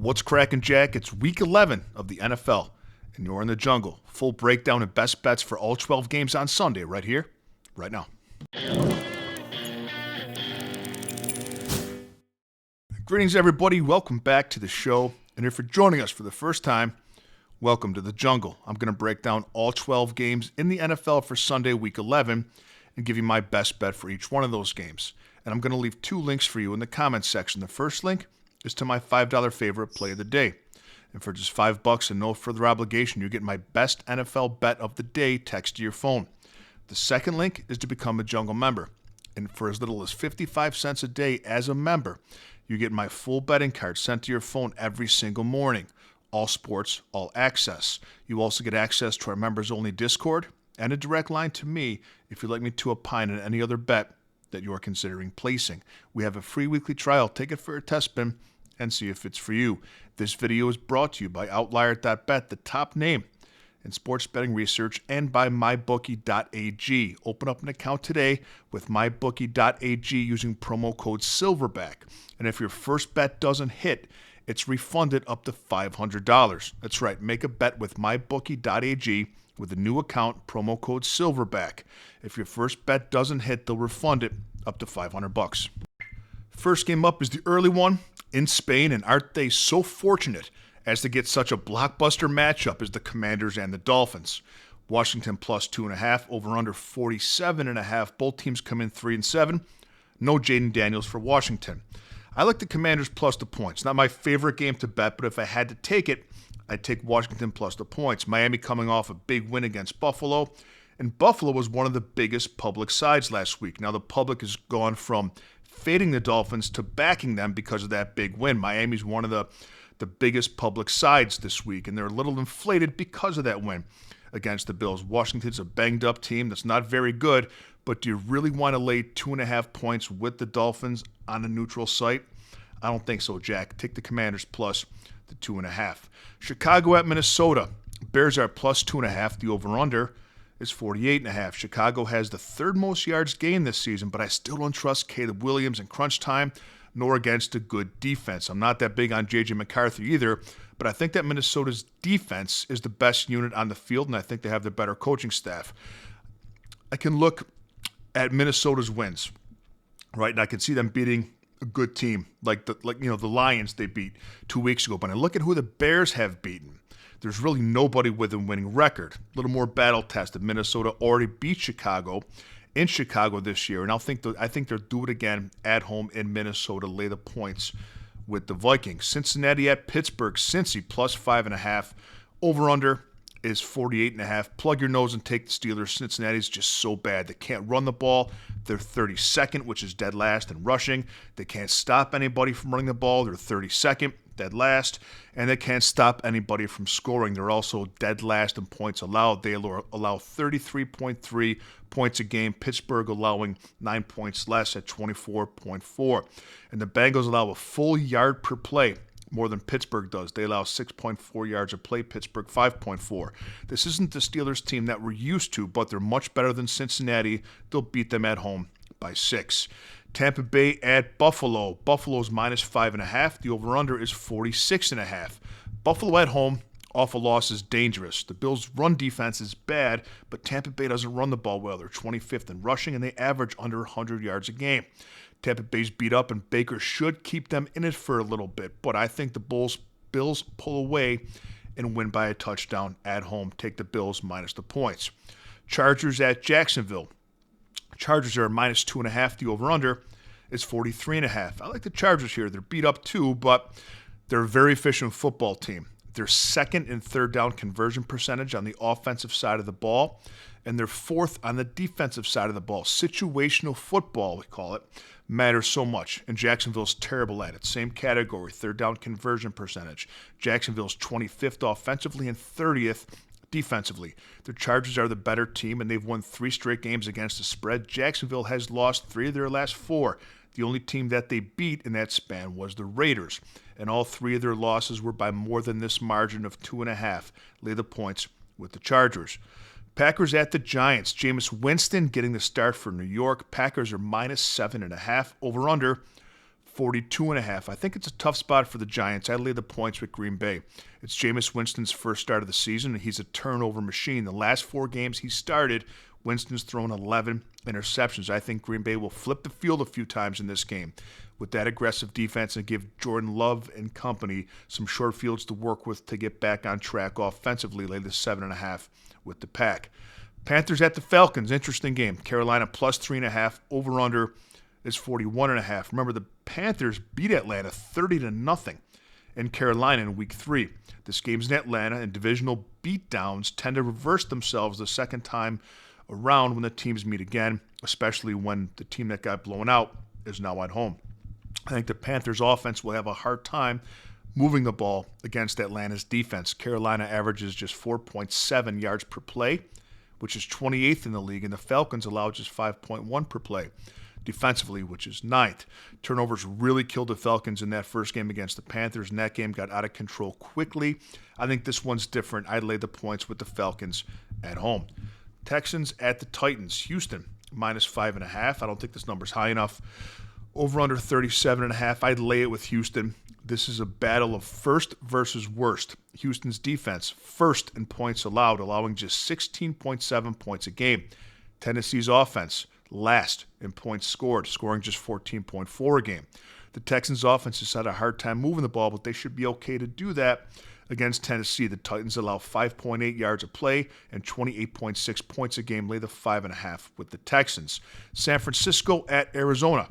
What's cracking, Jack? It's week 11 of the NFL, and you're in the jungle. Full breakdown and best bets for all 12 games on Sunday, right here, right now. Greetings, everybody. Welcome back to the show. And if you're joining us for the first time, welcome to the jungle. I'm going to break down all 12 games in the NFL for Sunday, week 11, and give you my best bet for each one of those games. And I'm going to leave two links for you in the comments section. The first link is to my $5 favorite play of the day. And for just $5 and no further obligation, you get my best NFL bet of the day text to your phone. The second link is to become a Jungle member. And for as little as 55 cents a day as a member, you get my full betting card sent to your phone every single morning. All sports, all access. You also get access to our members-only Discord and a direct line to me if you'd like me to opine on any other bet that you are considering placing. We have a free weekly trial. Take it for a test spin and see if it's for you. This video is brought to you by Outlier.bet, the top name in sports betting research, and by MyBookie.ag. Open up an account today with MyBookie.ag using promo code SILVERBACK. And if your first bet doesn't hit, it's refunded up to $500. That's right, make a bet with MyBookie.ag with a new account, promo code SILVERBACK. If your first bet doesn't hit, they'll refund it up to $500. First game up is the early one in Spain, and aren't they so fortunate as to get such a blockbuster matchup as the Commanders and the Dolphins. Washington plus 2.5, over under 47.5. Both teams come in 3-7. No Jaden Daniels for Washington. I like the Commanders plus the points. Not my favorite game to bet, but if I had to take it, I'd take Washington plus the points. Miami coming off a big win against Buffalo, and Buffalo was one of the biggest public sides last week. Now the public has gone from fading the Dolphins to backing them because of that big win. Miami's one of the biggest public sides this week, and they're a little inflated because of that win against the Bills. Washington's a banged-up team that's not very good, but do you really want to lay 2.5 points with the Dolphins on a neutral site? I don't think so, Jack. Take the Commanders plus the 2.5. Chicago at Minnesota. Bears are plus 2.5. The over-under is 48.5. Chicago has the third most yards gained this season, but I still don't trust Caleb Williams in crunch time, nor against a good defense. I'm not that big on J.J. McCarthy either, but I think that Minnesota's defense is the best unit on the field, and I think they have the better coaching staff. I can look at Minnesota's wins, right, and I can see them beating a good team like the Lions they beat 2 weeks ago. But I look at who the Bears have beaten. There's really nobody with a winning record. A little more battle tested. Minnesota already beat Chicago in Chicago this year, and I think they'll do it again at home in Minnesota, lay the points with the Vikings. Cincinnati at Pittsburgh. Cincy plus 5.5. Over-under is 48.5. Plug your nose and take the Steelers. Cincinnati's just so bad. They can't run the ball. They're 32nd, which is dead last in rushing. They can't stop anybody from running the ball. They're 32nd. Dead last, and they can't stop anybody from scoring. They're also dead last in points allowed. They allow 33.3 points a game. Pittsburgh allowing 9 points less at 24.4. And the Bengals allow a full yard per play more than Pittsburgh does. They allow 6.4 yards a play, Pittsburgh 5.4. This isn't the Steelers team that we're used to, but they're much better than Cincinnati. They'll beat them at home by 6. Tampa Bay at Buffalo. Buffalo's minus 5.5. The over-under is 46.5. Buffalo at home, off a loss, is dangerous. The Bills' run defense is bad, but Tampa Bay doesn't run the ball well. They're 25th in rushing, and they average under 100 yards a game. Tampa Bay's beat up, and Baker should keep them in it for a little bit, but I think the Bills pull away and win by a touchdown at home. Take the Bills minus the points. Chargers at Jacksonville. Chargers are minus 2.5. The over-under is 43.5. I like the Chargers here. They're beat up too, but they're a very efficient football team. They're second in third down conversion percentage on the offensive side of the ball, and they're fourth on the defensive side of the ball. Situational football, we call it, matters so much, and Jacksonville's terrible at it. Same category, third down conversion percentage. Jacksonville's 25th offensively and 30th defensively. The Chargers are the better team, and they've won 3 straight games against the spread. Jacksonville has lost 3 of their last 4. The only team that they beat in that span was the Raiders, and all 3 of their losses were by more than this margin of 2.5. Lay the points with the Chargers. Packers at the Giants. Jameis Winston getting the start for New York. Packers are minus 7.5. Over-under 42.5. I think it's a tough spot for the Giants. I'd lay the points with Green Bay. It's Jameis Winston's first start of the season, and he's a turnover machine. The last 4 games he started, Winston's thrown 11 interceptions. I think Green Bay will flip the field a few times in this game with that aggressive defense and give Jordan Love and company some short fields to work with to get back on track offensively. Lay the 7.5 with the Pack. Panthers at the Falcons. Interesting game. Carolina plus 3.5. Over-under is 41.5. Remember, the Panthers beat Atlanta 30-0 in Carolina in Week 3. This game's in Atlanta, and divisional beatdowns tend to reverse themselves the second time around when the teams meet again, especially when the team that got blown out is now at home. I think the Panthers' offense will have a hard time moving the ball against Atlanta's defense. Carolina averages just 4.7 yards per play, which is 28th in the league, and the Falcons allow just 5.1 per play defensively, which is 9th. Turnovers really killed the Falcons in that first game against the Panthers, and that game got out of control quickly. I think this one's different. I'd lay the points with the Falcons at home. Texans at the Titans. Houston, minus 5.5. I don't think this number's high enough. Over under 37.5. I'd lay it with Houston. This is a battle of first versus worst. Houston's defense, first in points allowed, allowing just 16.7 points a game. Tennessee's offense, last in points scored, scoring just 14.4 a game. The Texans' offense has had a hard time moving the ball, but they should be okay to do that against Tennessee. The Titans allow 5.8 yards a play and 28.6 points a game. Lay the 5.5 with the Texans. San Francisco at Arizona.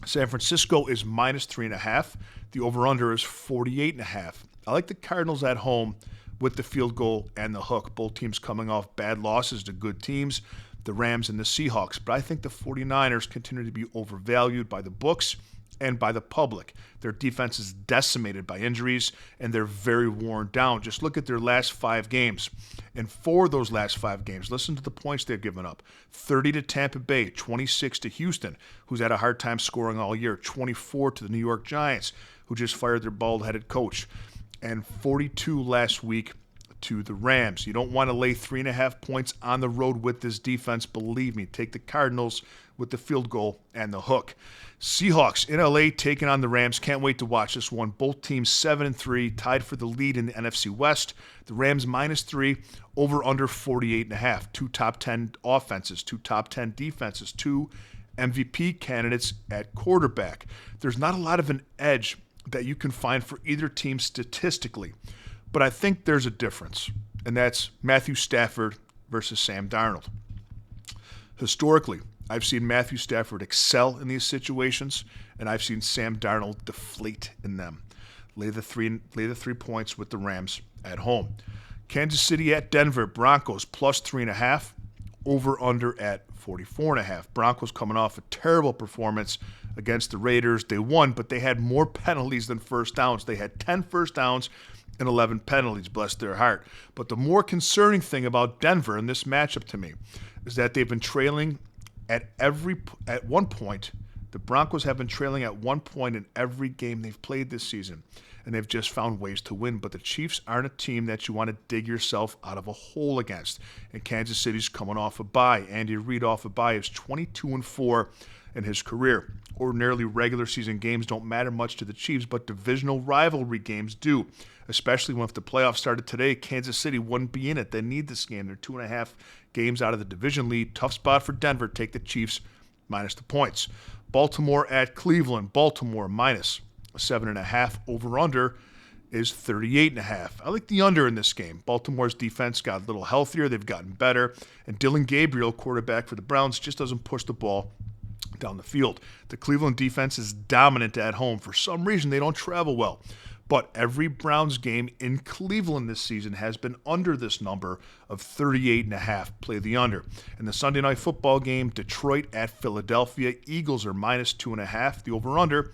San Francisco is minus 3.5. The over-under is 48.5. I like the Cardinals at home with the field goal and the hook. Both teams coming off bad losses to good teams, the Rams and the Seahawks. But I think the 49ers continue to be overvalued by the books and by the public. Their defense is decimated by injuries, and they're very worn down. Just look at their last 5 games. And for those last 5 games, listen to the points they've given up. 30 to Tampa Bay, 26 to Houston, who's had a hard time scoring all year, 24 to the New York Giants, who just fired their bald-headed coach, and 42 last week to the Rams. You don't want to lay 3.5 points on the road with this defense. Believe me, take the Cardinals with the field goal and the hook. Seahawks in LA taking on the Rams. Can't wait to watch this one. Both teams 7-3, tied for the lead in the NFC West. The Rams minus 3, over under 48.5. 2 top 10 offenses, 2 top 10 defenses, 2 MVP candidates at quarterback. There's not a lot of an edge that you can find for either team statistically, but I think there's a difference, and that's Matthew Stafford versus Sam Darnold. Historically, I've seen Matthew Stafford excel in these situations, and I've seen Sam Darnold deflate in them. Lay the 3 points with the Rams at home. Kansas City at Denver. Broncos plus 3.5. Over under at 44.5. Broncos coming off a terrible performance against the Raiders. They won, but they had more penalties than first downs. They had 10 first downs and 11 penalties, bless their heart. But the more concerning thing about Denver in this matchup to me is that they've been trailing at one point. The Broncos have been trailing at one point in every game they've played this season, and they've just found ways to win. But the Chiefs aren't a team that you want to dig yourself out of a hole against. And Kansas City's coming off a bye. Andy Reid off a bye is 22-4 in his career. Ordinarily, regular season games don't matter much to the Chiefs, but divisional rivalry games do, especially when if the playoffs started today, Kansas City wouldn't be in it. They need this game. They're 2.5 games out of the division lead. Tough spot for Denver. Take the Chiefs minus the points. Baltimore at Cleveland. Baltimore minus 7.5. Over-under is 38.5. I like the under in this game. Baltimore's defense got a little healthier. They've gotten better. And Dylan Gabriel, quarterback for the Browns, just doesn't push the ball down the field. The Cleveland defense is dominant at home. For some reason, they don't travel well. But every Browns game in Cleveland this season has been under this number of 38.5. Play the under. In the Sunday Night Football game, Detroit at Philadelphia. Eagles are minus 2.5. The over-under,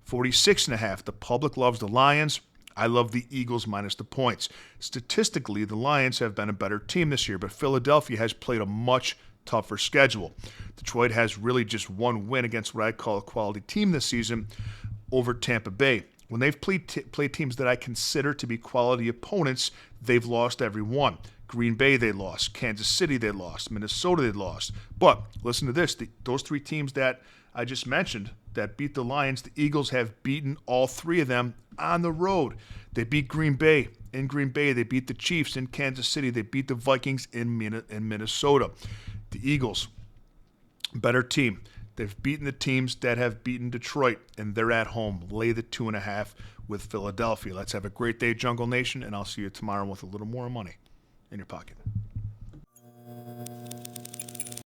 46.5. The public loves the Lions. I love the Eagles minus the points. Statistically, the Lions have been a better team this year, but Philadelphia has played a much tougher schedule. Detroit has really just one win against what I call a quality team this season over Tampa Bay. When they've played teams that I consider to be quality opponents, they've lost every one. Green Bay, they lost. Kansas City, they lost. Minnesota, they lost. But listen to this. Those 3 teams that I just mentioned, that beat the Lions, the Eagles have beaten all three of them on the road. They beat Green Bay in Green Bay. They beat the Chiefs in Kansas City. They beat the Vikings in Minnesota. The Eagles, better team. They've beaten the teams that have beaten Detroit, and they're at home. Lay the 2.5 with Philadelphia. Let's have a great day, Jungle Nation, and I'll see you tomorrow with a little more money in your pocket.